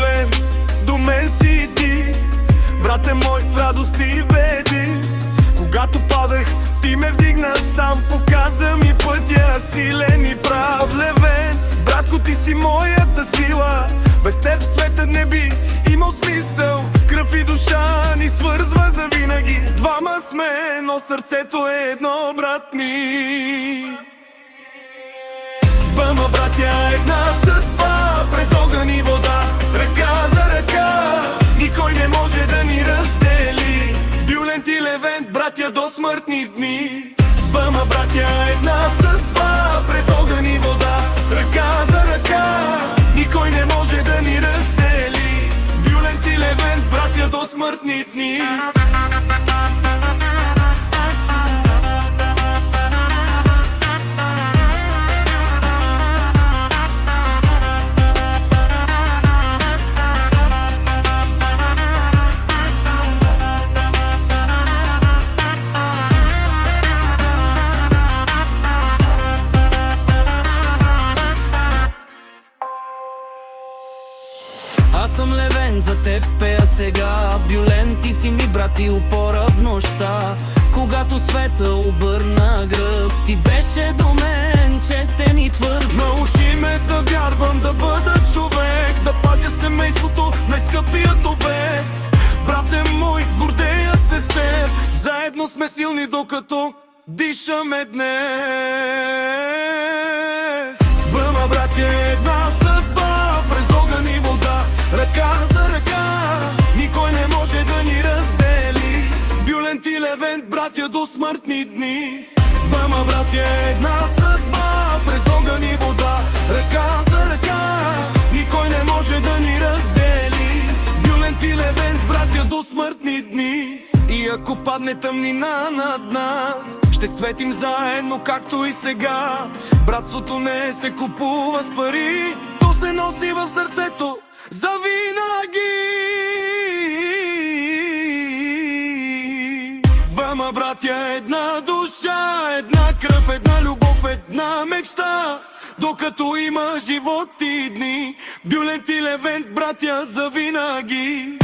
бюлен, до мен си ти. Брате мой в радост и в беди. Когато падах, ти ме вдигна сам. Показа ми пътя, силен и правлевен. Братко, ти си моята сила. Без теб светът не би имал смисъл. Кръв и душа ни свързва завинаги. Двама сме, но сърцето е едно, брат ми. Двама братя, една съдба, през огън и вода, ръка за ръка, никой не може да ни раздели. Бюлен и Левент, братя до смъртни дни. Двама братя, една съдба, през огън и вода, ръка за ръка, никой не може да ни раздели. Бюлен и Левент, братя до смъртни дни. Аз съм Левент, за теб пея сега. Бюлен, ти си ми брат и опора в нощта. Когато света обърна гръб, ти беше до мен честен и твърд. Научи ме да вярвам, да бъда човек, да пазя семейството, най-скъпият обед. Брате мой, гордея се с теб, заедно сме силни докато дишаме днес. Двама братя, една съдба, през огън и вода, ръка за ръка, никой не може да ни раздели. Бюлен и Левент, братя до смъртни дни. Двама братя, една съдба, през огън и вода, ръка за ръка, никой не може да ни раздели. Бюлен и Левент, братя до смъртни дни. И ако падне тъмнина над нас, ще светим заедно, както и сега. Братството не се купува с пари, то се носи в сърцето завинаги. Двама братя, една душа, една кръв, една любов, една мечта, докато има живот и дни. Бюлен и Левент, братя завинаги.